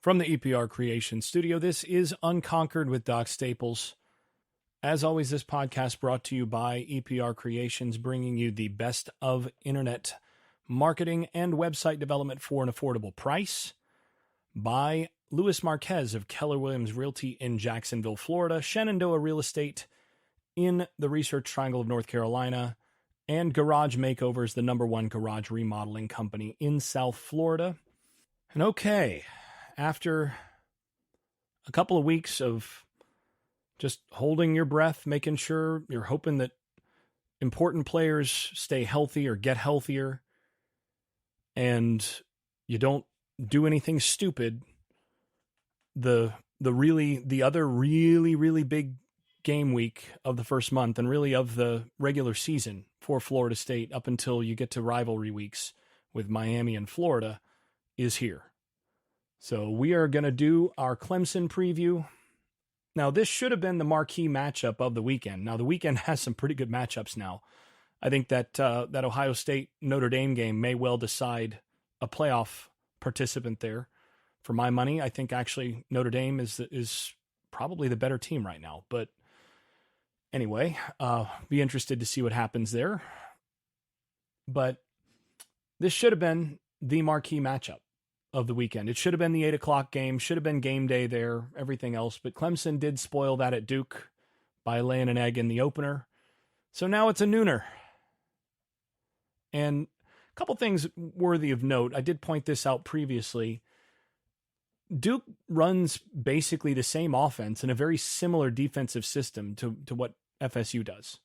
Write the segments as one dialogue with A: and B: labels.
A: From the EPR Creation Studio, this is Unconquered with Doc Staples. As always, this podcast brought to you by EPR Creations, bringing you the best of internet marketing and website development for an affordable price. By Louis Marquez of Keller Williams Realty in Jacksonville, Florida, Shenandoah Real Estate in the Research Triangle of North Carolina, and Garage Makeovers, the #1 garage remodeling company in South Florida. And okay, after a couple of weeks of just holding your breath, making sure you're hoping that important players stay healthy or get healthier, and you don't do anything stupid, the other really big game week of the first month and really of the regular season for Florida State up until you get to rivalry weeks with Miami and Florida is here. So we are going to do our Clemson preview. Now, this should have been the marquee matchup of the weekend. Now, the weekend has some pretty good matchups now. I think that that Ohio State-Notre Dame game may well decide a playoff participant there. For my money, I think actually Notre Dame is probably the better team right now. But anyway, be interested to see what happens there. But this should have been the marquee matchup of the weekend. It should have been the 8 o'clock game, should have been game day there, everything else. But Clemson did spoil that at Duke by laying an egg in the opener. So now it's a nooner. And a couple things worthy of note. I did point this out previously. Duke runs basically the same offense in a very similar defensive system to what FSU does.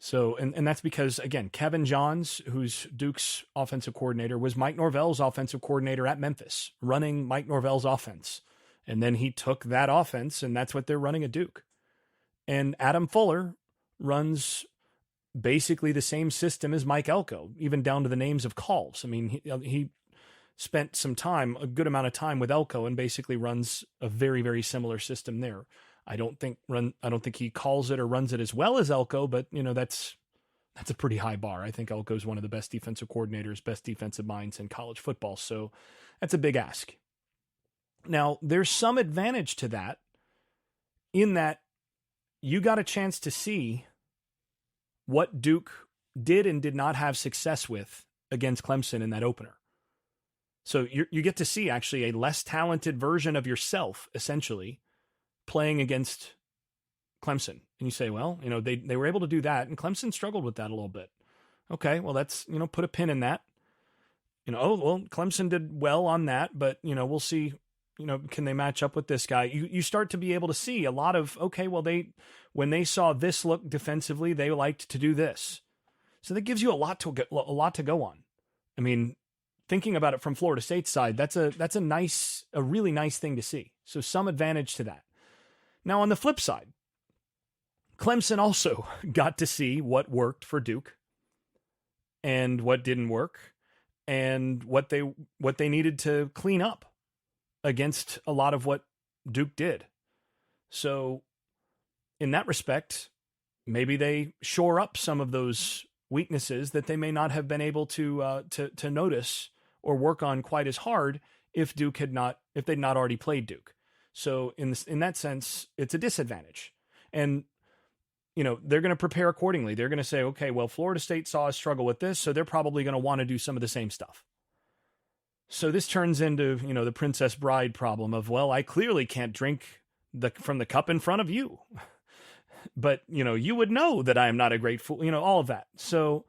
A: So, and that's because, again, Kevin Johns, who's Duke's offensive coordinator, was Mike Norvell's offensive coordinator at Memphis, running Mike Norvell's offense. And then he took that offense, and that's what they're running at Duke. And Adam Fuller runs basically the same system as Mike Elko, even down to the names of calls. I mean, he spent some time, a good amount of time with Elko, and basically runs a very, very similar system there. I don't think he calls it or runs it as well as Elko, but that's a pretty high bar. I think Elko's one of the best defensive coordinators, best defensive minds in college football. So that's a big ask. Now, there's some advantage to that in that you got a chance to see what Duke did and did not have success with against Clemson in that opener. So you get to see actually a less talented version of yourself, essentially, playing against Clemson. And you say, well, they were able to do that, and Clemson struggled with that a little bit. Okay, well, that's, put a pin in that. Clemson did well on that, but, we'll see, can they match up with this guy? You start to be able to see a lot of, okay, well, when they saw this look defensively, they liked to do this. So that gives you a lot to go on. I mean, thinking about it from Florida State's side, that's a really nice thing to see. So some advantage to that. Now, on the flip side, Clemson also got to see what worked for Duke and what didn't work and what they needed to clean up against a lot of what Duke did. So in that respect, maybe they shore up some of those weaknesses that they may not have been able to notice or work on quite as hard if they'd not already played Duke. So in that sense, it's a disadvantage. And, they're going to prepare accordingly. They're going to say, okay, well, Florida State saw us struggle with this, so they're probably going to want to do some of the same stuff. So this turns into, the Princess Bride problem of, well, I clearly can't drink from the cup in front of you. But, you would know that I am not a great fool, all of that. So,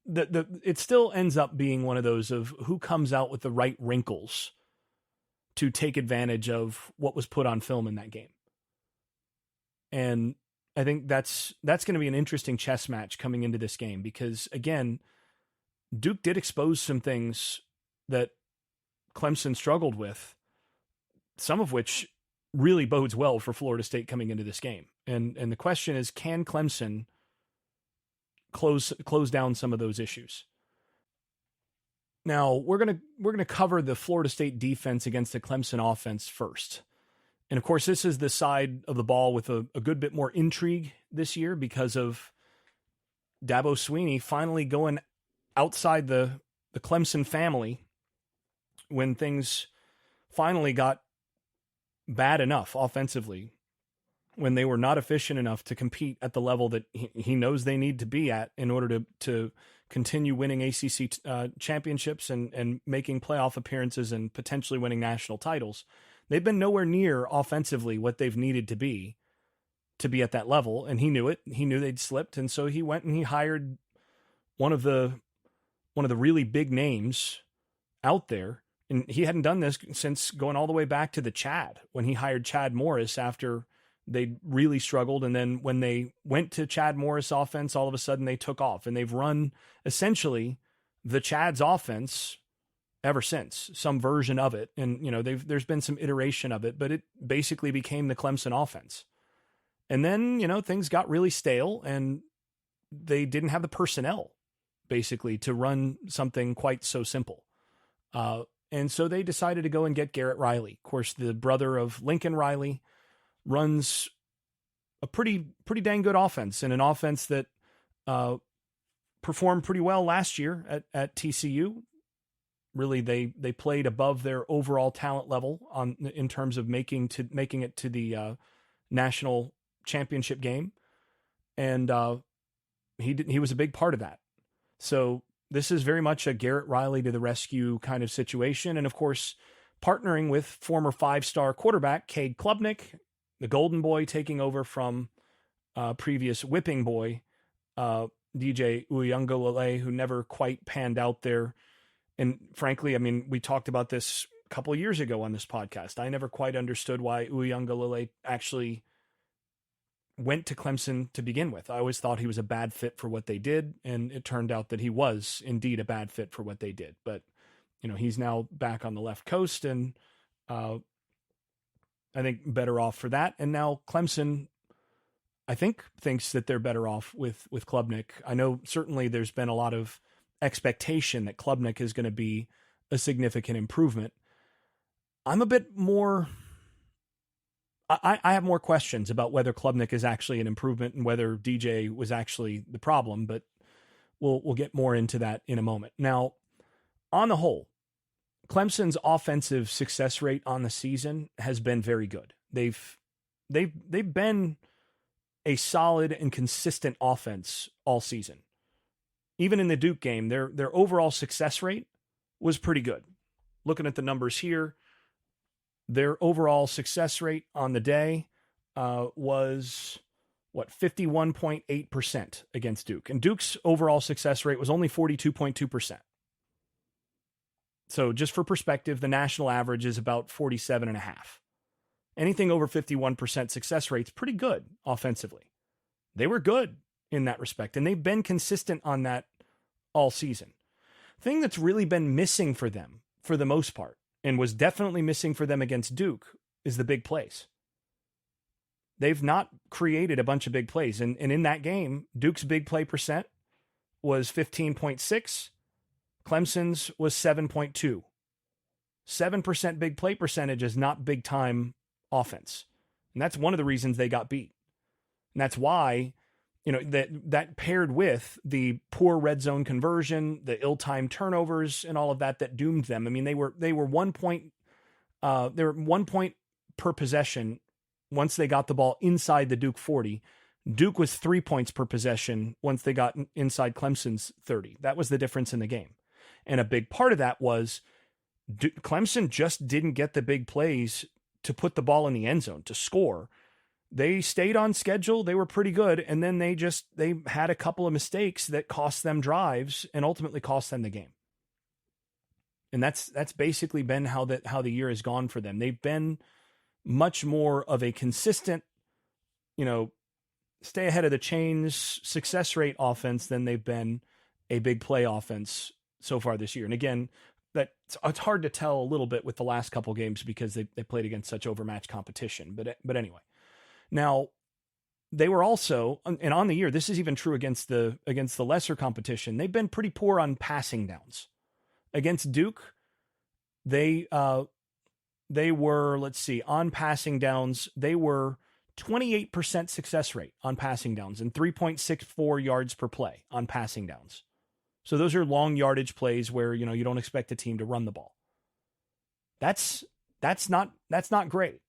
A: it still ends up being one of those of who comes out with the right wrinkles to take advantage of what was put on film in that game. And I think that's going to be an interesting chess match coming into this game because, again, Duke did expose some things that Clemson struggled with, some of which really bodes well for Florida State coming into this game. And the question is, can Clemson close down some of those issues? Now, we're gonna cover the Florida State defense against the Clemson offense first. And of course, this is the side of the ball with a good bit more intrigue this year because of Dabo Swinney finally going outside the Clemson family when things finally got bad enough offensively, when they were not efficient enough to compete at the level that he knows they need to be at in order to continue winning ACC championships and making playoff appearances and potentially winning national titles. They've been nowhere near offensively what they've needed to be at that level. And he knew it. He knew they'd slipped. And so he went and he hired one of the really big names out there. And he hadn't done this since going all the way back to the Chad, when he hired Chad Morris after they really struggled. And then when they went to Chad Morris offense, all of a sudden they took off, and they've run essentially the Chad's offense ever since, some version of it. And, there's been some iteration of it, but it basically became the Clemson offense. And then, things got really stale, and they didn't have the personnel basically to run something quite so simple. And so they decided to go and get Garrett Riley. Of course, the brother of Lincoln Riley runs a pretty dang good offense, and an offense that performed pretty well last year at TCU. Really, they played above their overall talent level in terms of making it to the national championship game, and he was a big part of that. So this is very much a Garrett Riley to the rescue kind of situation, and of course, partnering with former 5-star quarterback Cade Klubnik, the Golden Boy, taking over from previous Whipping Boy DJ Uyunglele, who never quite panned out there. And frankly, I mean, we talked about this a couple of years ago on this podcast. I never quite understood why Uyunglele actually went to Clemson to begin with. I always thought he was a bad fit for what they did, and it turned out that he was indeed a bad fit for what they did. But, he's now back on the left coast, and I think better off for that. And now Clemson, I think, thinks that they're better off with Klubnik. I know certainly there's been a lot of expectation that Klubnik is going to be a significant improvement. I'm a bit more... I have more questions about whether Klubnik is actually an improvement and whether DJ was actually the problem, but we'll get more into that in a moment. Now, on the whole, Clemson's offensive success rate on the season has been very good. They've been a solid and consistent offense all season. Even in the Duke game, their overall success rate was pretty good. Looking at the numbers here, their overall success rate on the day was 51.8% against Duke. And Duke's overall success rate was only 42.2%. So just for perspective, the national average is about 47.5. Anything over 51% success rate is pretty good offensively. They were good in that respect, and they've been consistent on that all season. Thing that's really been missing for them, for the most part, and was definitely missing for them against Duke, is the big plays. They've not created a bunch of big plays. And in that game, Duke's big play percent was 15.6. Clemson's was 7.2. 7% big play percentage is not big time offense. And that's one of the reasons they got beat. And that's why, that paired with the poor red zone conversion, the ill-timed turnovers and all of that doomed them. I mean, they were 1 point, they were 1 point per possession once they got the ball inside the Duke 40. Duke was 3 points per possession once they got inside Clemson's 30. That was the difference in the game. And a big part of that was Clemson just didn't get the big plays to put the ball in the end zone, to score. They stayed on schedule. They were pretty good. And then they had a couple of mistakes that cost them drives and ultimately cost them the game. And that's basically been how the year has gone for them. They've been much more of a consistent, stay ahead of the chains success rate offense than they've been a big play offense so far this year. And again, it's hard to tell a little bit with the last couple games because they played against such overmatched competition. But anyway, now they were also, and on the year, this is even true against the lesser competition. They've been pretty poor on passing downs. Against Duke, they were, on passing downs, they were 28% success rate on passing downs and 3.64 yards per play on passing downs. So those are long yardage plays where, you don't expect a team to run the ball. That's not great.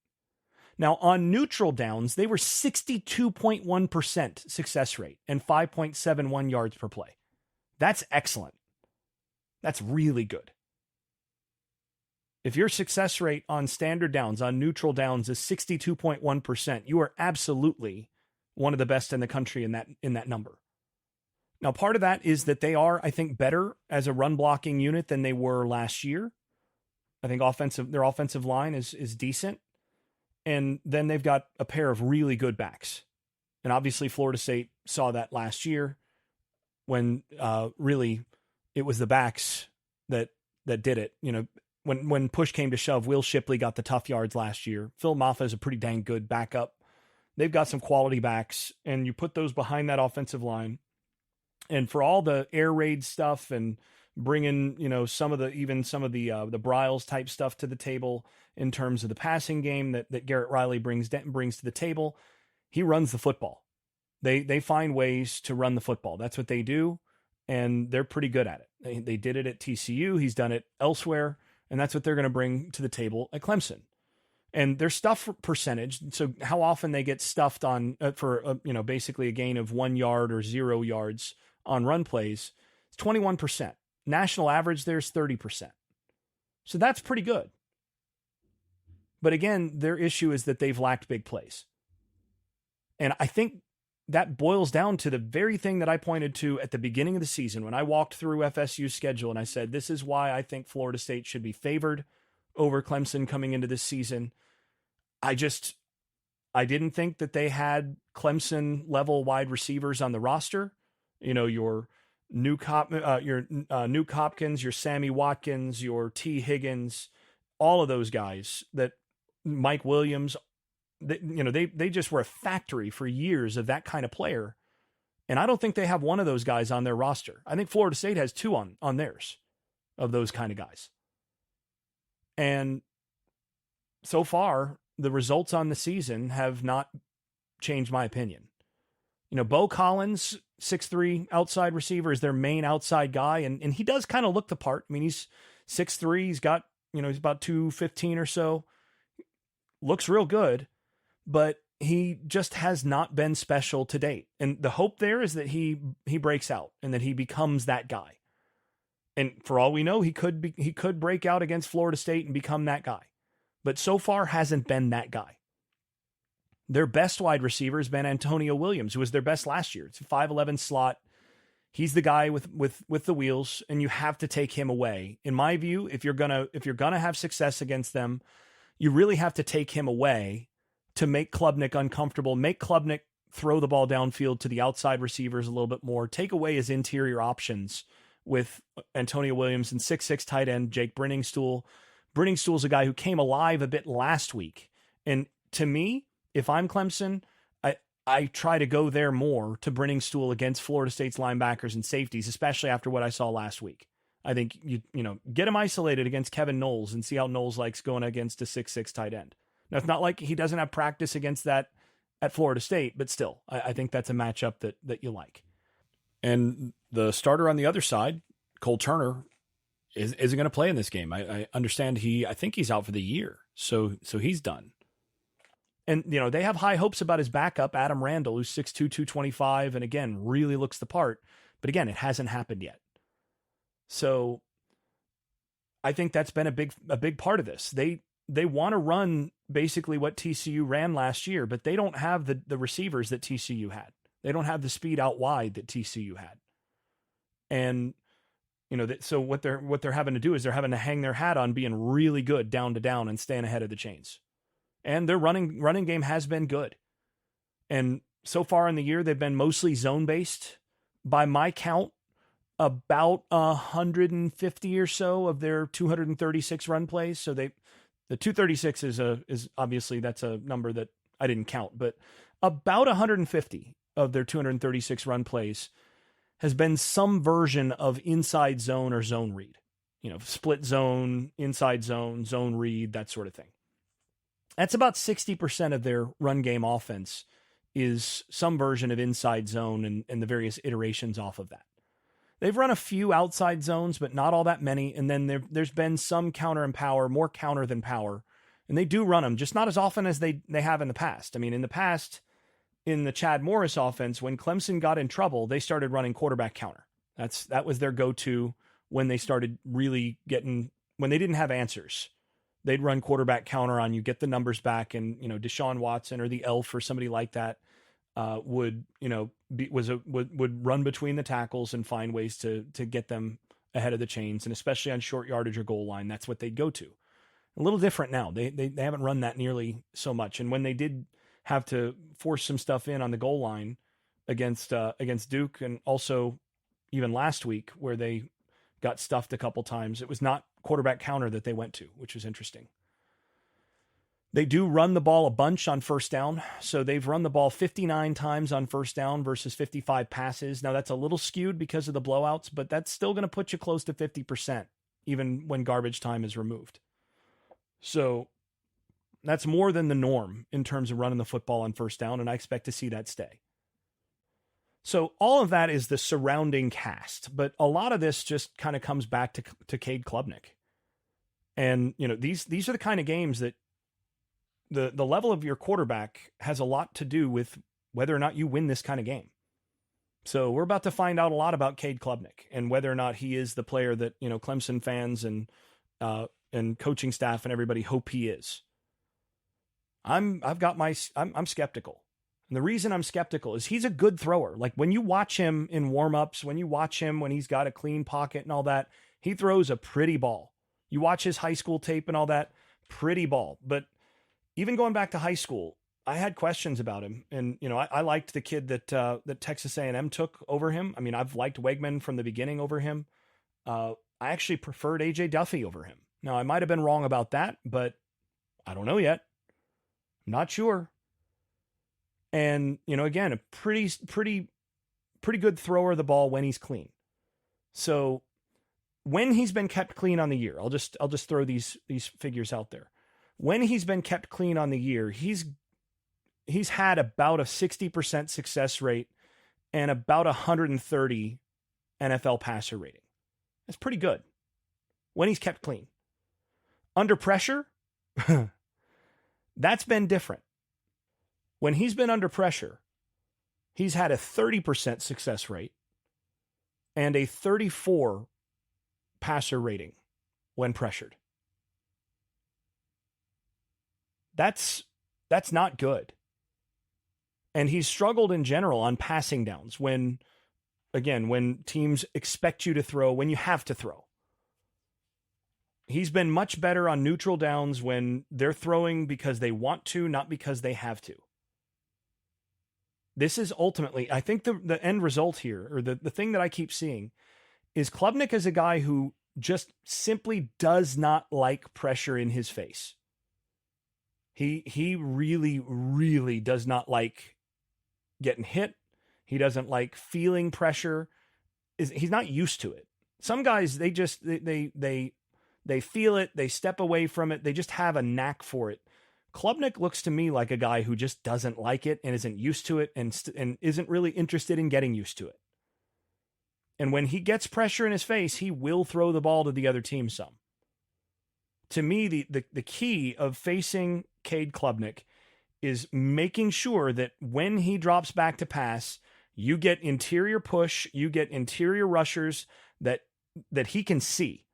A: Now, on neutral downs, they were 62.1% success rate and 5.71 yards per play. That's excellent. That's really good. If your success rate on standard downs, on neutral downs, is 62.1%, you are absolutely one of the best in the country in that number. Now, part of that is that they are, I think, better as a run blocking unit than they were last year. I think their offensive line is decent. And then they've got a pair of really good backs. And obviously Florida State saw that last year when really it was the backs that did it. You know, when push came to shove, Will Shipley got the tough yards last year. Phil Maffa is a pretty dang good backup. They've got some quality backs, and you put those behind that offensive line. And for all the air raid stuff and bringing, you know, some of the Bryles type stuff to the table in terms of the passing game that Garrett Riley brings to the table, he runs the football. They find ways to run the football. That's what they do, and they're pretty good at it. They did it at TCU. He's done it elsewhere, and that's what they're going to bring to the table at Clemson. And their stuff percentage, so how often they get stuffed on for basically a gain of 1 yard or 0 yards on run plays, it's 21%. National average there's 30%. So that's pretty good. But again, their issue is that they've lacked big plays. And I think that boils down to the very thing that I pointed to at the beginning of the season when I walked through FSU's schedule and I said, this is why I think Florida State should be favored over Clemson coming into this season. I didn't think that they had Clemson level wide receivers on the roster. You know, your Nuke Hopkins, your Sammy Watkins, your T. Higgins, all of those guys, that Mike Williams, they just were a factory for years of that kind of player. And I don't think they have one of those guys on their roster. I think Florida State has two on theirs of those kind of guys. And so far, the results on the season have not changed my opinion. You know, Bo Collins, 6'3" outside receiver, is their main outside guy. And he does kind of look the part. I mean, he's 6'3", he's got, he's about 215 or so. Looks real good, but he just has not been special to date. And the hope there is that he breaks out and that he becomes that guy. And for all we know, he could break out against Florida State and become that guy. But so far hasn't been that guy. Their best wide receiver has been Antonio Williams, who was their best last year. It's a 5'11" slot. He's the guy with the wheels, and you have to take him away. In my view, if you're gonna have success against them, you really have to take him away to make Klubnik uncomfortable, make Klubnik throw the ball downfield to the outside receivers a little bit more, take away his interior options with Antonio Williams and 6'6" tight end Jake Brenningstool. Brenningstool's a guy who came alive a bit last week. And to me, if I'm Clemson, I try to go there more to Brenningstool against Florida State's linebackers and safeties, especially after what I saw last week. I think you get him isolated against Kevin Knowles and see how Knowles likes going against a 6'6" tight end. Now, it's not like he doesn't have practice against that at Florida State, but still, I think that's a matchup that you like. And the starter on the other side, Cole Turner, isn't going to play in this game. I understand I think he's out for the year. So he's done. And, they have high hopes about his backup, Adam Randall, who's 6'2", 225, and again, really looks the part. But again, it hasn't happened yet. So I think that's been a big part of this. They want to run basically what TCU ran last year, but they don't have the receivers that TCU had. They don't have the speed out wide that TCU had. And so what they're having to do is they're having to hang their hat on being really good down to down and staying ahead of the chains. And their running game has been good. And so far in the year, they've been mostly zone based. By my count, about 150 or so of their 236 run plays. So the 236 is obviously that's a number that I didn't count, but about 150 of their 236 run plays has been some version of inside zone or zone read, split zone, inside zone, zone read, that sort of thing. That's about 60% of their run game offense is some version of inside zone and the various iterations off of that. They've run a few outside zones, but not all that many. And then there's been some counter and power, more counter than power. And they do run them, just not as often as they have in the past. I mean, in the past, in the Chad Morris offense, when Clemson got in trouble, they started running quarterback counter. That was their go-to when they started really when they didn't have answers. They'd run quarterback counter on you, get the numbers back, and Deshaun Watson or the Elf or somebody like that would run between the tackles and find ways to get them ahead of the chains, and especially on short yardage or goal line, that's what they'd go to. A little different now. They haven't run that nearly so much, and when they did have to force some stuff in on the goal line against Duke, and also even last week where they got stuffed a couple times, it was not quarterback counter that they went to, which was interesting. They do run the ball a bunch on first down. So they've run the ball 59 times on first down versus 55 passes. Now that's a little skewed because of the blowouts, but that's still going to put you close to 50%, even when garbage time is removed. So that's more than the norm in terms of running the football on first down, and I expect to see that stay. So all of that is the surrounding cast, but a lot of this just kind of comes back to Cade Klubnik. And, these are the kind of games that the level of your quarterback has a lot to do with whether or not you win this kind of game. So we're about to find out a lot about Cade Klubnik and whether or not he is the player that, Clemson fans and coaching staff and everybody hope he is. I'm skeptical. And the reason I'm skeptical is he's a good thrower. Like when you watch him in warmups, when you watch him when he's got a clean pocket and all that, he throws a pretty ball. You watch his high school tape and all that, pretty ball. But even going back to high school, I had questions about him. And, I liked the kid that Texas A&M took over him. I mean, I've liked Wegman from the beginning over him. I actually preferred AJ Duffy over him. Now, I might have been wrong about that, but I don't know yet. I'm not sure. And, again, a pretty good thrower of the ball when he's clean. So when he's been kept clean on the year, I'll just throw these figures out there. When he's been kept clean on the year, he's had about a 60% success rate and about 130 NFL passer rating. That's pretty good when he's kept clean. Under pressure, that's been different. When he's been under pressure, he's had a 30% success rate and a 34 passer rating when pressured. That's not good. And he's struggled in general on passing downs when teams expect you to throw, when you have to throw. He's been much better on neutral downs when they're throwing because they want to, not because they have to. This is ultimately, I think the end result here, or the thing that I keep seeing, is Klubnik is a guy who just simply does not like pressure in his face. He really, really does not like getting hit. He doesn't like feeling pressure. He's not used to it. Some guys, they feel it, they step away from it, they just have a knack for it. Klubnik looks to me like a guy who just doesn't like it and isn't used to it and isn't really interested in getting used to it. And when he gets pressure in his face, he will throw the ball to the other team some. To me, the key of facing Cade Klubnik is making sure that when he drops back to pass, you get interior push, you get interior rushers that he can see,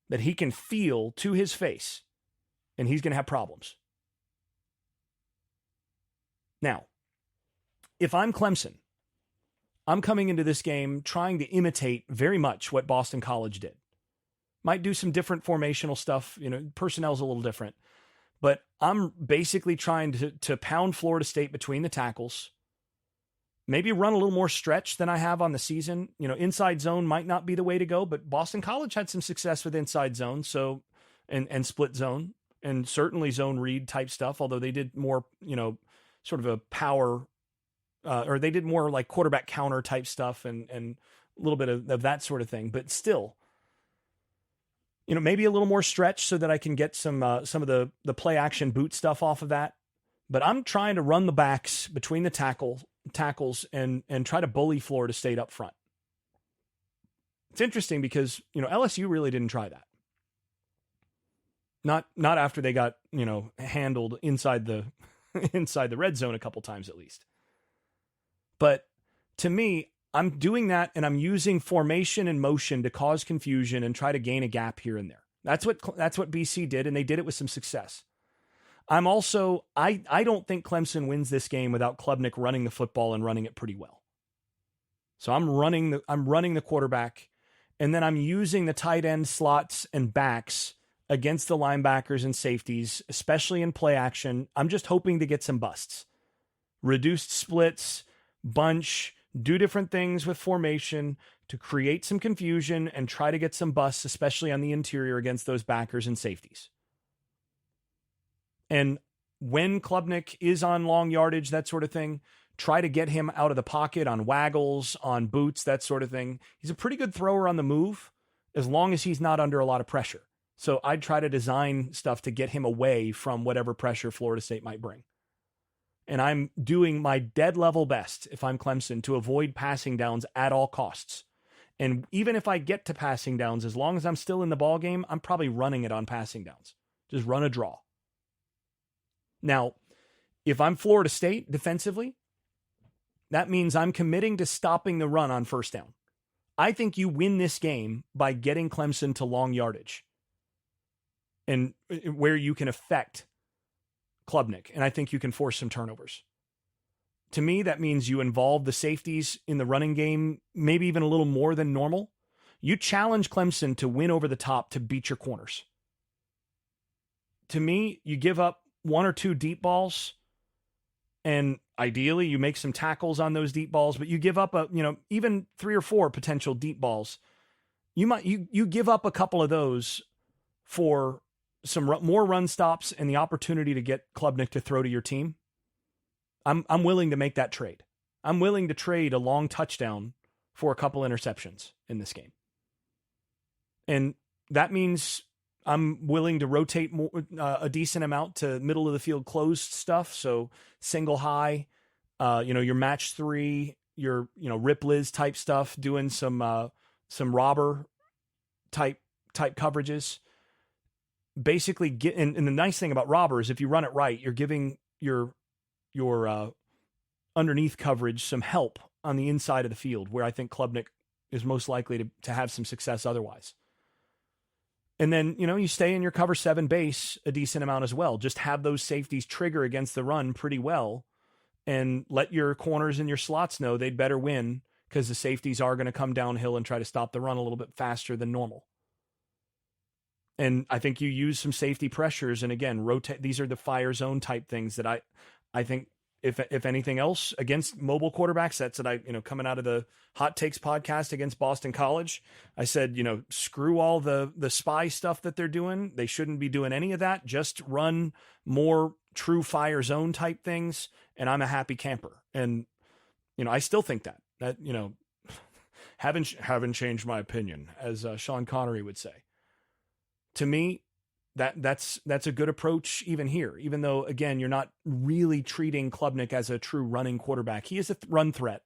A: that he can feel to his face, and he's going to have problems. Now, if I'm Clemson, I'm coming into this game trying to imitate very much what Boston College did. Might do some different formational stuff, personnel's a little different. But I'm basically trying to pound Florida State between the tackles, maybe run a little more stretch than I have on the season. Inside zone might not be the way to go, but Boston College had some success with inside zone, so and split zone, and certainly zone read type stuff, although they did more, sort of a power, or they did more like quarterback counter type stuff and a little bit of that sort of thing. But still, maybe a little more stretch so that I can get some of the play action boot stuff off of that. But I'm trying to run the backs between the tackles and try to bully Florida State up front. It's interesting because, LSU really didn't try that. Not after they got, handled inside the inside the red zone a couple times at least. But to me, I'm doing that and I'm using formation and motion to cause confusion and try to gain a gap here and there. That's what BC did, and they did it with some success. I'm also, I don't think Clemson wins this game without Klubnik running the football and running it pretty well. So I'm running the quarterback, and then I'm using the tight end slots and backs against the linebackers and safeties, especially in play action. I'm just hoping to get some busts. Reduced splits, bunch, do different things with formation to create some confusion and try to get some busts, especially on the interior against those backers and safeties. And when Klubnik is on long yardage, that sort of thing, try to get him out of the pocket on waggles, on boots, that sort of thing. He's a pretty good thrower on the move as long as he's not under a lot of pressure. So I'd try to design stuff to get him away from whatever pressure Florida State might bring. And I'm doing my dead level best, if I'm Clemson, to avoid passing downs at all costs. And even if I get to passing downs, as long as I'm still in the ball game, I'm probably running it on passing downs. Just run a draw. Now, if I'm Florida State defensively, that means I'm committing to stopping the run on first down. I think you win this game by getting Clemson to long yardage and where you can affect Klubnik, and I think you can force some turnovers. To me, that means you involve the safeties in the running game, maybe even a little more than normal. You challenge Clemson to win over the top to beat your corners. To me, you give up one or two deep balls, and ideally you make some tackles on those deep balls, but you give up even 3 or 4 potential deep balls. You give up a couple of those for some more run stops and the opportunity to get Klubnik to throw to your team. I'm willing to make that trade. I'm willing to trade a long touchdown for a couple interceptions in this game. And that means I'm willing to rotate more, a decent amount to middle of the field closed stuff. So single high, your match 3, your, Rip Liz type stuff, doing some robber type coverages. Basically and the nice thing about robber is if you run it right, you're giving your underneath coverage some help on the inside of the field, where I think Klubnik is most likely to have some success otherwise. And then, you stay in your cover 7 base a decent amount as well. Just have those safeties trigger against the run pretty well and let your corners and your slots know they'd better win, because the safeties are going to come downhill and try to stop the run a little bit faster than normal. And I think you use some safety pressures, and again, rotate. These are the fire zone type things that I think if anything else against mobile quarterback sets that I, coming out of the Hot Takes podcast against Boston College, I said, screw all the spy stuff that they're doing. They shouldn't be doing any of that. Just run more true fire zone type things. And I'm a happy camper. And, I still think that haven't changed my opinion, as Sean Connery would say. To me, that's a good approach even here, even though, again, you're not really treating Klubnik as a true running quarterback. He is a run threat,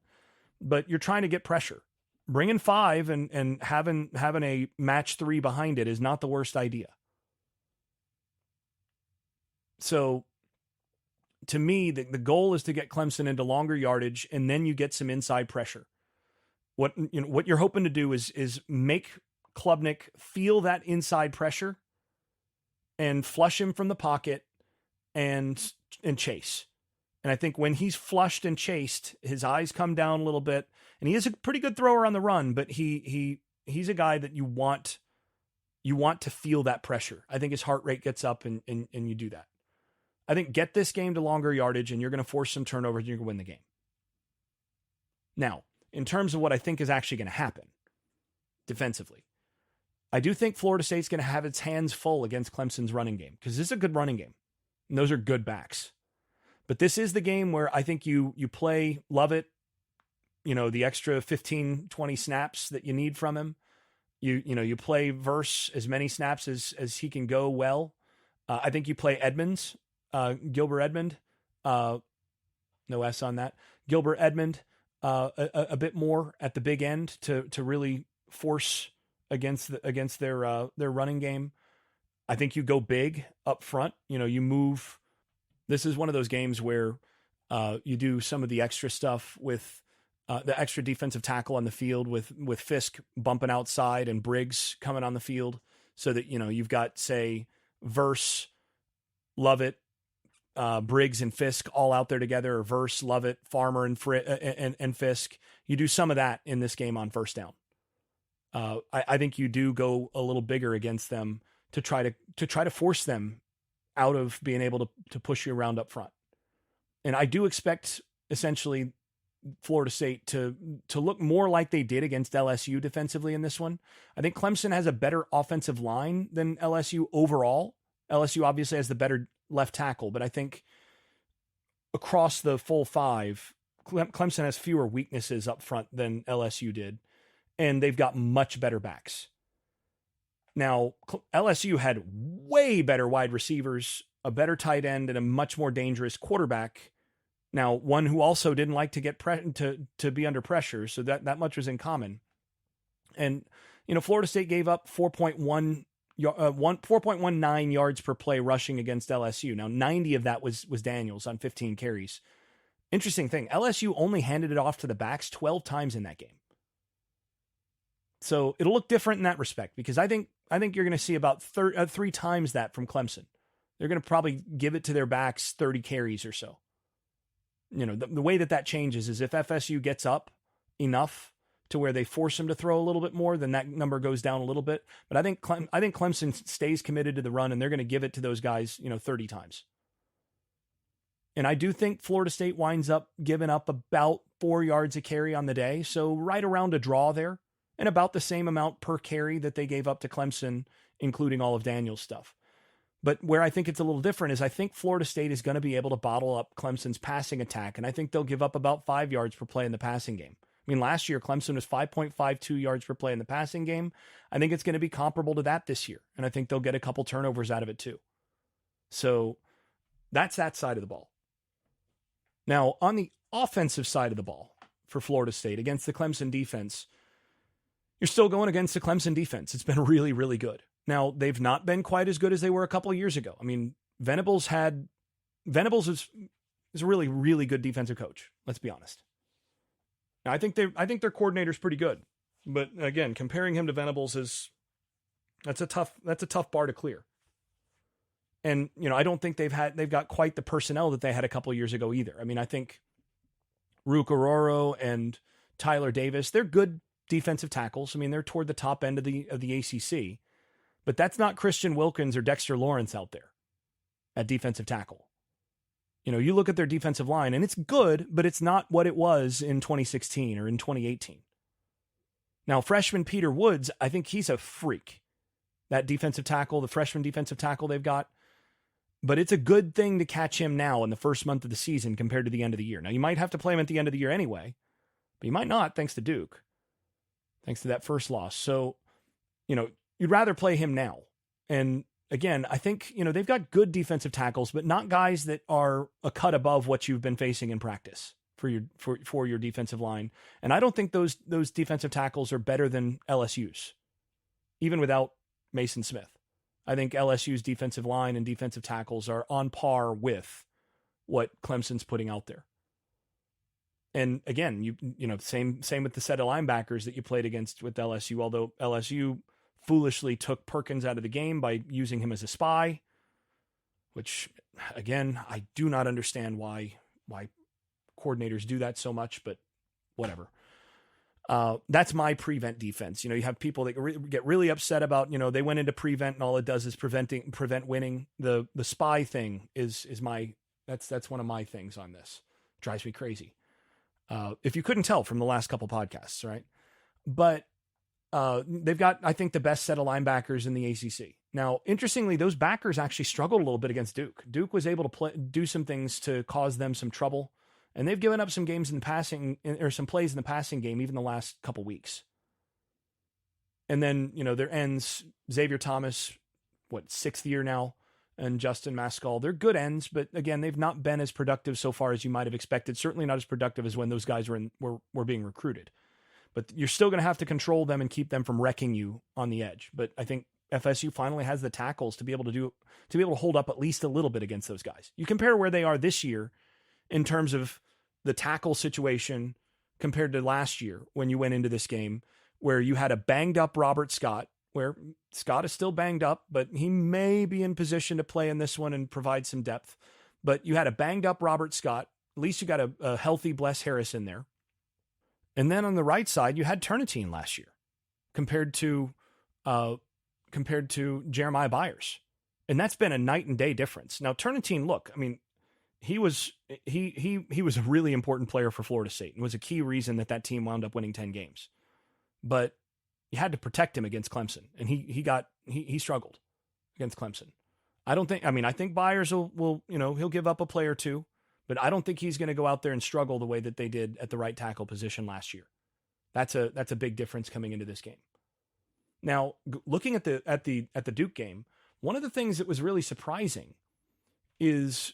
A: but you're trying to get pressure. Bringing 5 and having a match 3 behind it is not the worst idea. So to me, the goal is to get Clemson into longer yardage, and then you get some inside pressure. What you're hoping to do is make Klubnik feel that inside pressure and flush him from the pocket and chase. And I think when he's flushed and chased, his eyes come down a little bit, and he is a pretty good thrower on the run, but he's a guy that you want to feel that pressure. I think his heart rate gets up and you do that. I think get this game to longer yardage, and you're going to force some turnovers and you're going to win the game. Now, in terms of what I think is actually going to happen defensively, I do think Florida State's going to have its hands full against Clemson's running game, because this is a good running game, and those are good backs. But this is the game where I think you play Lovett, the extra 15, 20 snaps that you need from him. You play Verse as many snaps as he can go well. I think you play Edmonds, Gilbert Edmond, no S on that, Gilbert Edmond, a bit more at the big end to really force against their running game. I think you go big up front. You move. This is one of those games where you do some of the extra stuff with the extra defensive tackle on the field with Fisk bumping outside and Briggs coming on the field, so that you've got, say, Verse, Lovett, Briggs and Fisk all out there together, or Verse, Lovett, Farmer and Fisk. You do some of that in this game on first down. I think you do go a little bigger against them to try to force them out of being able to push you around up front. And I do expect essentially Florida State to look more like they did against LSU defensively in this one. I think Clemson has a better offensive line than LSU overall. LSU obviously has the better left tackle, but I think across the full five, Clemson has fewer weaknesses up front than LSU did, and they've got much better backs. Now, LSU had way better wide receivers, a better tight end, and a much more dangerous quarterback. Now, one who also didn't like to get to be under pressure, so that much was in common. And Florida State gave up 4.19 yards per play rushing against LSU. Now, 90 of that was Daniels on 15 carries. Interesting thing, LSU only handed it off to the backs 12 times in that game. So it'll look different in that respect, because I think you're going to see about 3 times that from Clemson. They're going to probably give it to their backs 30 carries or so. The way that changes is if FSU gets up enough to where they force them to throw a little bit more, then that number goes down a little bit. But I think Clemson stays committed to the run, and they're going to give it to those guys, 30 times. And I do think Florida State winds up giving up about 4 yards a carry on the day. So right around a draw there, and about the same amount per carry that they gave up to Clemson, including all of Daniel's stuff. But where I think it's a little different is I think Florida State is going to be able to bottle up Clemson's passing attack, and I think they'll give up about 5 yards per play in the passing game. I mean, last year, Clemson was 5.52 yards per play in the passing game. I think it's going to be comparable to that this year, and I think they'll get a couple turnovers out of it too. So that's that side of the ball. Now, on the offensive side of the ball for Florida State against the Clemson defense, you're still going against the Clemson defense. It's been really, really good. Now, they've not been quite as good as they were a couple of years ago. I mean, Venables is a really, really good defensive coach. Let's be honest. Now, I think their coordinator's pretty good, but again, comparing him to Venables that's a tough bar to clear. And I don't think they've got quite the personnel that they had a couple of years ago either. I mean, I think Rook Ororo and Tyler Davis, they're good defensive tackles. I mean, they're toward the top end of the ACC, but that's not Christian Wilkins or Dexter Lawrence out there at defensive tackle. You look at their defensive line and it's good, but it's not what it was in 2016 or in 2018. Now, freshman Peter Woods, I think he's a freak. That defensive tackle, the freshman defensive tackle they've got. But it's a good thing to catch him now in the first month of the season compared to the end of the year. Now, you might have to play him at the end of the year anyway, but you might not, thanks to Duke, thanks to that first loss. So, you'd rather play him now. And again, I think, they've got good defensive tackles, but not guys that are a cut above what you've been facing in practice for your defensive line. And I don't think those defensive tackles are better than LSU's, even without Mason Smith. I think LSU's defensive line and defensive tackles are on par with what Clemson's putting out there. And again, same with the set of linebackers that you played against with LSU, although LSU foolishly took Perkins out of the game by using him as a spy, which again, I do not understand why coordinators do that so much, but whatever. That's my prevent defense. You have people that get really upset about, they went into prevent and all it does is prevent winning. The spy thing is that's one of my things on this. Drives me crazy. If you couldn't tell from the last couple podcasts, right? But they've got, I think, the best set of linebackers in the ACC. Now, interestingly, those backers actually struggled a little bit against Duke. Duke was able to do some things to cause them some trouble. And they've given up some games in the passing, or some plays in the passing game, even the last couple weeks. And then, their ends, Xavier Thomas, 6th year now, and Justin Mascall, they're good ends, but again, they've not been as productive so far as you might have expected. Certainly not as productive as when those guys were being recruited. but you're still going to have to control them and keep them from wrecking you on the edge. But I think FSU finally has the tackles to be able to hold up at least a little bit against those guys. You compare where they are this year in terms of the tackle situation compared to last year when you went into this game, where you had a banged up Robert Scott, where Scott is still banged up, but he may be in position to play in this one and provide some depth. But you had a banged up Robert Scott. At least you got a healthy Bless Harris in there. And then on the right side, you had Turnitine last year compared to Jeremiah Byers. And that's been a night and day difference. Now, Turnitine, look, I mean, he was a really important player for Florida State and was a key reason that team wound up winning 10 games. But you had to protect him against Clemson, and he struggled against Clemson. I think Byers will he'll give up a play or two, but I don't think he's going to go out there and struggle the way that they did at the right tackle position last year. That's a big difference coming into this game. Now, looking at the Duke game, one of the things that was really surprising is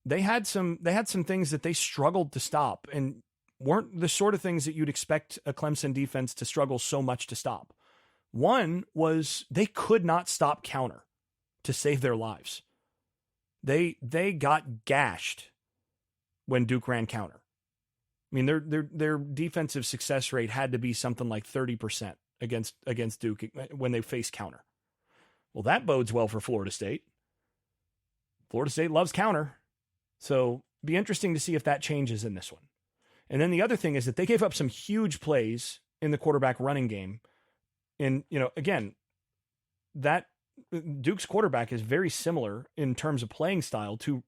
A: they had some things that they struggled to stop and weren't the sort of things that you'd expect a Clemson defense to struggle so much to stop. One was they could not stop counter to save their lives. They got gashed when Duke ran counter. I mean, their defensive success rate had to be something like 30% against Duke when they face counter. Well, that bodes well for Florida State. Florida State loves counter. So be interesting to see if that changes in this one. And then the other thing is that they gave up some huge plays in the quarterback running game. And, again, that Duke's quarterback is very similar in terms of playing style to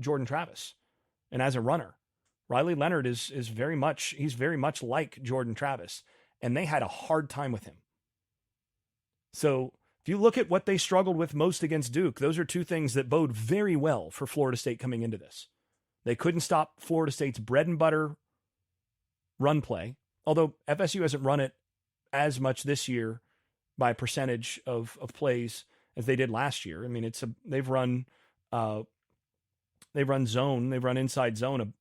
A: Jordan Travis. And as a runner, Riley Leonard is very much like Jordan Travis. And they had a hard time with him. So if you look at what they struggled with most against Duke, those are two things that bode very well for Florida State coming into this. They couldn't stop Florida State's bread and butter run play, although FSU hasn't run it as much this year by percentage of plays as they did last year. I mean, they've run zone, they've run inside zone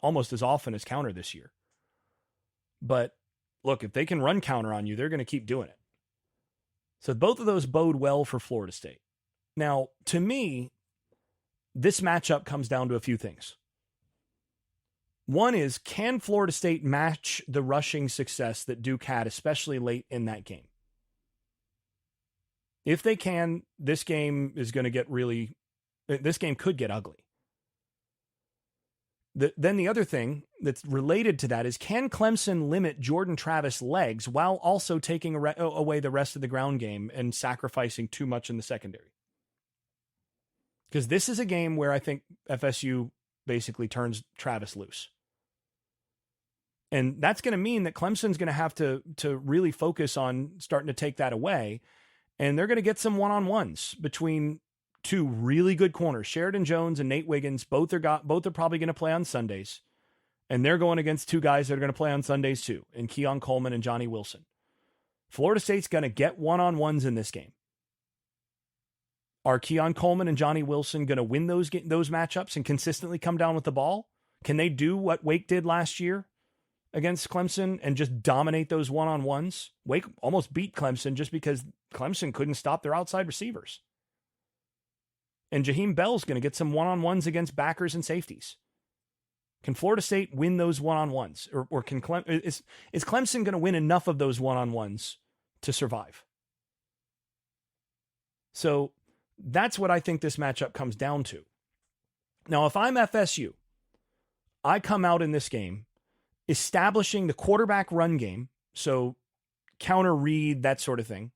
A: almost as often as counter this year. But look, if they can run counter on you, they're going to keep doing it. So both of those bode well for Florida State. Now, to me, this matchup comes down to a few things. One is, can Florida State match the rushing success that Duke had, especially late in that game? If they can, this game could get ugly. Then the other thing that's related to that is, can Clemson limit Jordan Travis' legs while also taking away the rest of the ground game and sacrificing too much in the secondary? Because this is a game where I think FSU basically turns Travis loose. And that's going to mean that Clemson's going to have to really focus on starting to take that away. And they're going to get some one-on-ones between two really good corners, Sheridan Jones and Nate Wiggins. Both are probably going to play on Sundays. And they're going against two guys that are going to play on Sundays too, in Keon Coleman and Johnny Wilson. Florida State's going to get one-on-ones in this game. Are Keon Coleman and Johnny Wilson going to win those matchups and consistently come down with the ball? Can they do what Wake did last year against Clemson and just dominate those one-on-ones? Wake almost beat Clemson just because Clemson couldn't stop their outside receivers. And Jaheim Bell's going to get some one-on-ones against backers and safeties. Can Florida State win those one-on-ones? Or is Clemson going to win enough of those one-on-ones to survive? So that's what I think this matchup comes down to. Now, if I'm FSU, I come out in this game establishing the quarterback run game, so counter read, that sort of thing,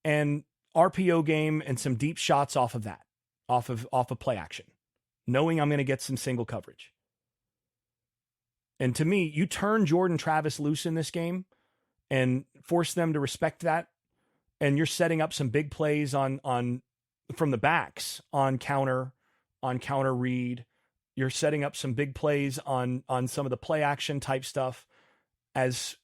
A: and RPO game and some deep shots off of that, off of play action, knowing I'm going to get some single coverage. And to me, you turn Jordan Travis loose in this game and force them to respect that, and you're setting up some big plays on from the backs on counter read. You're setting up some big plays on some of the play action type stuff, as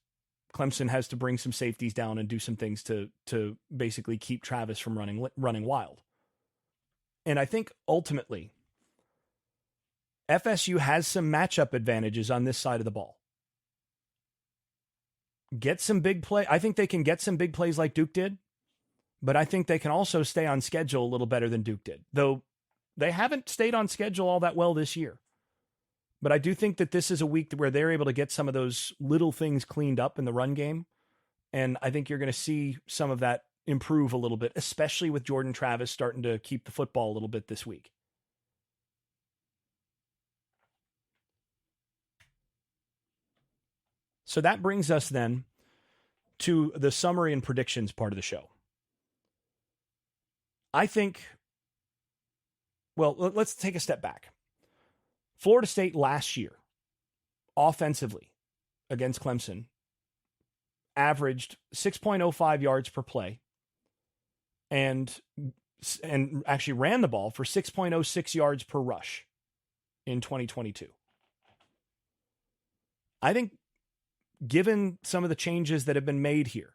A: Clemson has to bring some safeties down and do some things to basically keep Travis from running wild. And I think ultimately FSU has some matchup advantages on this side of the ball. get some big play. I think they can get some big plays like Duke did, but I think they can also stay on schedule a little better than Duke did, though they haven't stayed on schedule all that well this year. But I do think that this is a week where they're able to get some of those little things cleaned up in the run game. And I think you're going to see some of that improve a little bit, especially with Jordan Travis starting to keep the football a little bit this week. So that brings us then to the summary and predictions part of the show. I think, well, let's take a step back. Florida State last year, offensively against Clemson, averaged 6.05 yards per play and actually ran the ball for 6.06 yards per rush in 2022. I think given some of the changes that have been made here,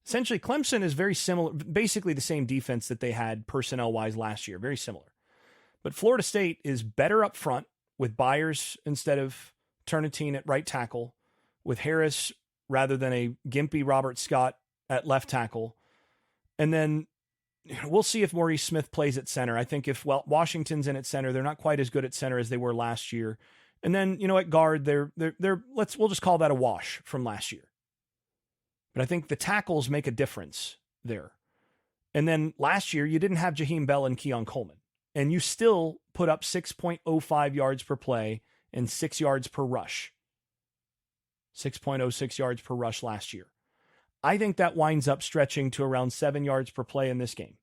A: essentially Clemson is very similar, basically the same defense that they had personnel-wise last year, very similar. But Florida State is better up front with Byers instead of Turnitine at right tackle, with Harris rather than a gimpy Robert Scott at left tackle. And then we'll see if Maurice Smith plays at center. I think if Washington's in at center, they're not quite as good at center as they were last year. And then, at guard, we'll just call that a wash from last year. But I think the tackles make a difference there. And then last year, you didn't have Jaheim Bell and Keon Coleman, and you still put up 6.05 yards per play and 6 yards per rush. 6.06 yards per rush last year. I think that winds up stretching to around 7 yards per play in this game.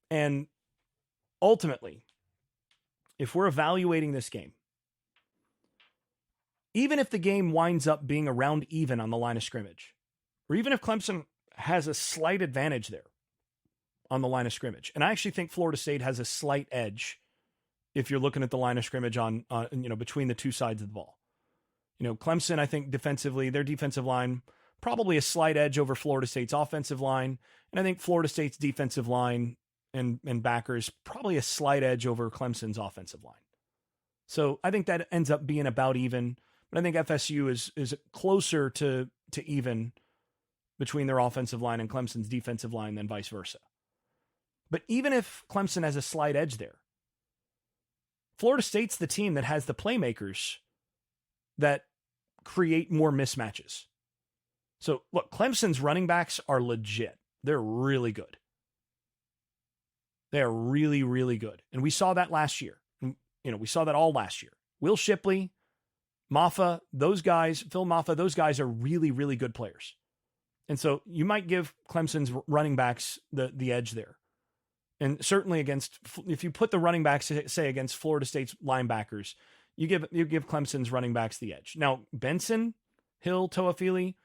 A: And ultimately, if we're evaluating this game, even if the game winds up being around even on the line of scrimmage, or even if Clemson has a slight advantage there on the line of scrimmage, and I actually think Florida State has a slight edge if you're looking at the line of scrimmage on between the two sides of the ball. Clemson, I think defensively, their defensive line, probably a slight edge over Florida State's offensive line. And I think Florida State's defensive line and backers, probably a slight edge over Clemson's offensive line. So I think that ends up being about even. But I think FSU is closer to even between their offensive line and Clemson's defensive line than vice versa. But even if Clemson has a slight edge there, Florida State's the team that has the playmakers that create more mismatches. So look, Clemson's running backs are legit. They're really good. They are really, really good. And we saw that last year. We saw that all last year. Will Shipley, Maffa, those guys, Phil Maffa, those guys are really, really good players. And so you might give Clemson's running backs the edge there. And certainly if you put the running backs, say, against Florida State's linebackers, you give Clemson's running backs the edge. Now, Benson, Hill, Toafili,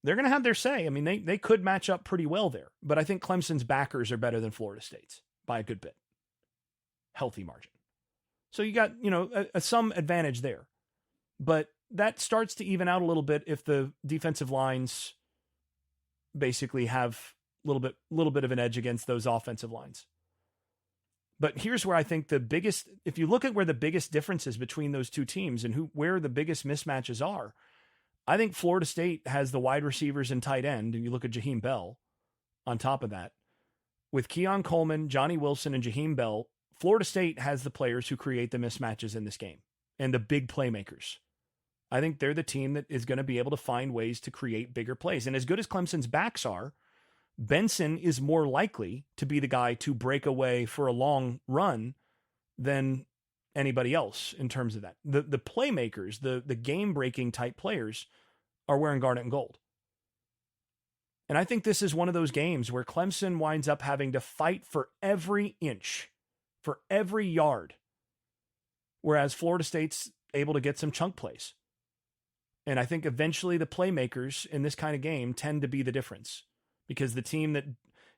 A: they're going to have their say. I mean, they could match up pretty well there. But I think Clemson's backers are better than Florida State's by a good bit. Healthy margin. So you got, some advantage there. But that starts to even out a little bit if the defensive lines basically have a little bit of an edge against those offensive lines. But here's where I think if you look at where the biggest differences between those two teams and where the biggest mismatches are, I think Florida State has the wide receivers and tight end, and you look at Jaheim Bell on top of that. With Keon Coleman, Johnny Wilson, and Jaheim Bell, Florida State has the players who create the mismatches in this game and the big playmakers. I think they're the team that is going to be able to find ways to create bigger plays. And as good as Clemson's backs are, Benson is more likely to be the guy to break away for a long run than anybody else in terms of that. The playmakers, the game-breaking type players are wearing garnet and gold. And I think this is one of those games where Clemson winds up having to fight for every inch, for every yard, whereas Florida State's able to get some chunk plays. And I think eventually the playmakers in this kind of game tend to be the difference, because the team that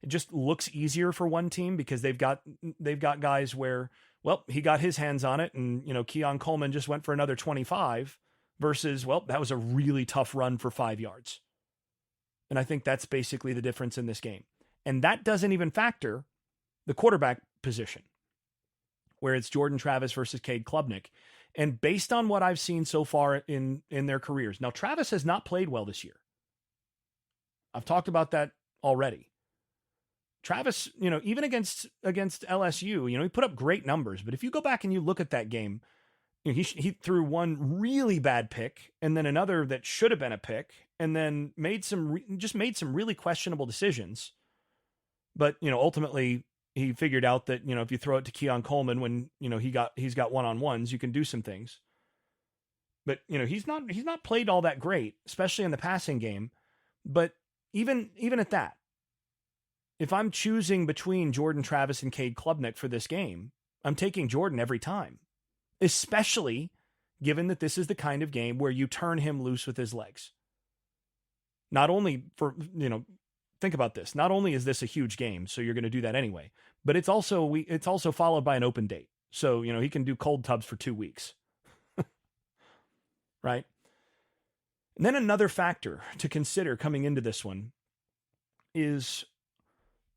A: it just looks easier for one team because they've got guys where, well, he got his hands on it and, Keon Coleman just went for another 25 versus, well, that was a really tough run for 5 yards. And I think that's basically the difference in this game. And that doesn't even factor the quarterback position, where it's Jordan Travis versus Cade Klubnik. And based on what I've seen so far in their careers, now Travis has not played well this year. I've talked about that already. Travis, even against LSU, he put up great numbers. But if you go back and you look at that game, he threw one really bad pick and then another that should have been a pick, and then made some really questionable decisions. But ultimately he figured out that if you throw it to Keon Coleman when he's got one-on-ones, you can do some things. But he's not played all that great, especially in the passing game. But even at that, if I'm choosing between Jordan Travis and Cade Klubnik for this game, I'm taking Jordan every time, especially given that this is the kind of game where you turn him loose with his legs. Not only for, think about this. Not only is this a huge game, so you're going to do that anyway, but it's also followed by an open date. So, he can do cold tubs for 2 weeks. Right? And then another factor to consider coming into this one is,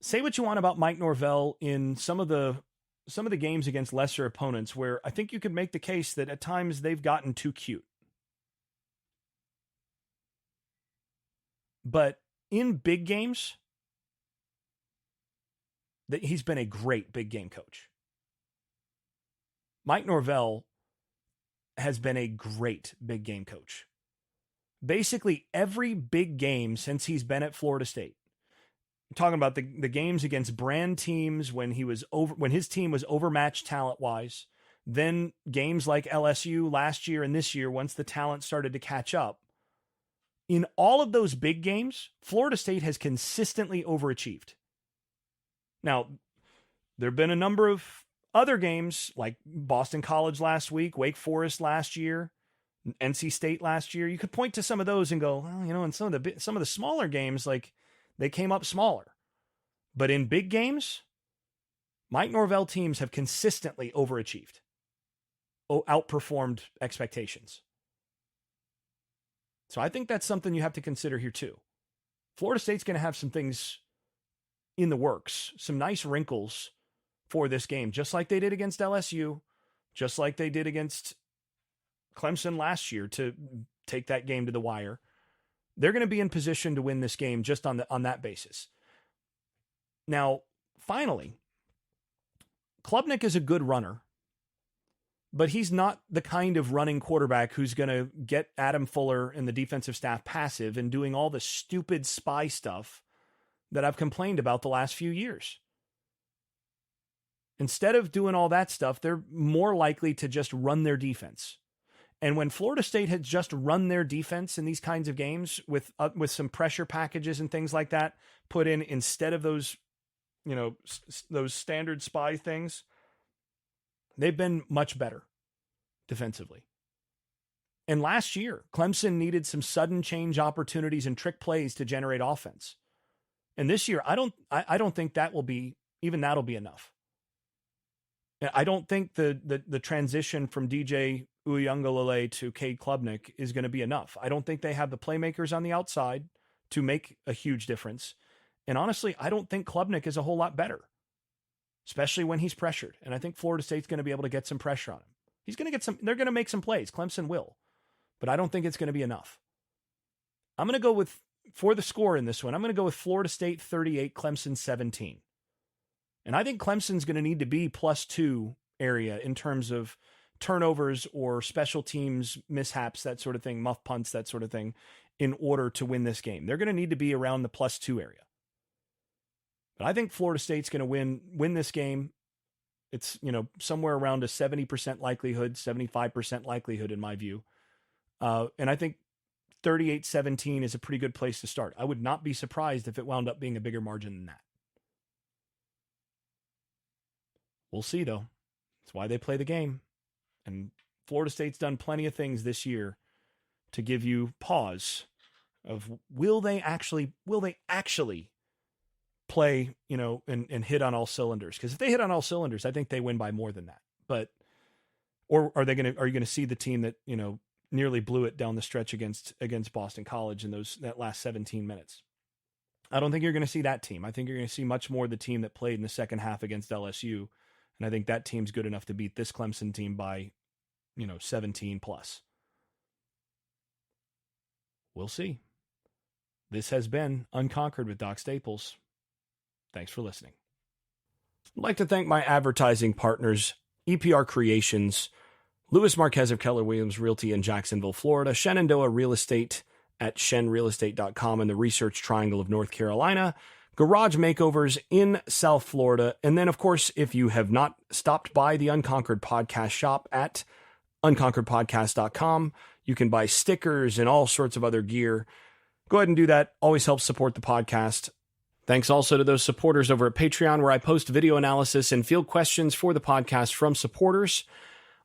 A: say what you want about Mike Norvell in some of the games against lesser opponents, where I think you could make the case that at times they've gotten too cute. But in big games, that he's been a great big game coach. Mike Norvell has been a great big game coach. Basically every big game since he's been at Florida State. I'm talking about the games against brand teams when his team was overmatched talent-wise, then games like LSU last year and this year once the talent started to catch up. In all of those big games, Florida State has consistently overachieved. Now, there have been a number of other games like Boston College last week, Wake Forest last year, NC State last year. You could point to some of those and go, well, in some of the smaller games, like they came up smaller. But in big games, Mike Norvell teams have consistently overachieved, outperformed expectations. So I think that's something you have to consider here too. Florida State's going to have some things in the works, some nice wrinkles for this game, just like they did against LSU, just like they did against Clemson last year to take that game to the wire. They're going to be in position to win this game just on that basis. Now, finally, Klubnik is a good runner, but he's not the kind of running quarterback who's going to get Adam Fuller and the defensive staff passive and doing all the stupid spy stuff that I've complained about the last few years. Instead of doing all that stuff, they're more likely to just run their defense. And when Florida State had just run their defense in these kinds of games with some pressure packages and things like that put in instead of those, those standard spy things, they've been much better defensively. And last year, Clemson needed some sudden change opportunities and trick plays to generate offense. And this year, I don't think that'll be enough. I don't think the transition from DJ Uiagalelei to Cade Klubnik is going to be enough. I don't think they have the playmakers on the outside to make a huge difference. And honestly, I don't think Klubnik is a whole lot better, especially when he's pressured. And I think Florida State's going to be able to get some pressure on him. They're going to make some plays. Clemson will, but I don't think it's going to be enough. I'm going to go for the score in this one, I'm going to go with Florida State 38, Clemson 17. And I think Clemson's going to need to be +2 area in terms of turnovers or special teams mishaps, that sort of thing, muff punts, that sort of thing, in order to win this game. They're going to need to be around the +2 area. But I think Florida State's going to win this game. It's, somewhere around a 70% likelihood, 75% likelihood in my view. And I think 38-17 is a pretty good place to start. I would not be surprised if it wound up being a bigger margin than that. We'll see, though. That's why they play the game. And Florida State's done plenty of things this year to give you pause of will they actually play, and hit on all cylinders? Because if they hit on all cylinders, I think they win by more than that. But or are you going to see the team that, nearly blew it down the stretch against Boston College in that last 17 minutes? I don't think you're going to see that team. I think you're going to see much more the team that played in the second half against LSU. And I think that team's good enough to beat this Clemson team by 17 plus. We'll see. This has been Unconquered with Doc Staples. Thanks for listening. I'd like to thank my advertising partners, EPR Creations, Louis Marquez of Keller Williams Realty in Jacksonville, Florida, Shenandoah Real Estate at shenrealestate.com in the Research Triangle of North Carolina, Garage Makeovers in South Florida, and then, of course, if you have not stopped by the Unconquered Podcast shop at unconqueredpodcast.com, you can buy stickers and all sorts of other gear. Go ahead and do that. Always helps support the podcast. Thanks also to those supporters over at Patreon, where I post video analysis and field questions for the podcast from supporters.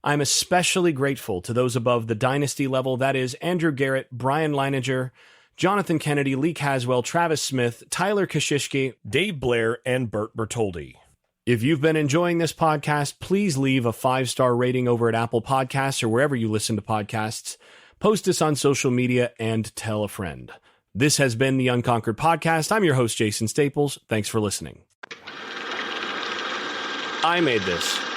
A: I'm especially grateful to those above the Dynasty level. That is Andrew Garrett, Brian Leininger, Jonathan Kennedy, Lee Caswell, Travis Smith, Tyler Kashishki, Dave Blair, and Bert Bertoldi. If you've been enjoying this podcast, please leave a 5-star rating over at Apple Podcasts or wherever you listen to podcasts. Post us on social media and tell a friend. This has been the Unconquered Podcast. I'm your host, Jason Staples. Thanks for listening. I made this.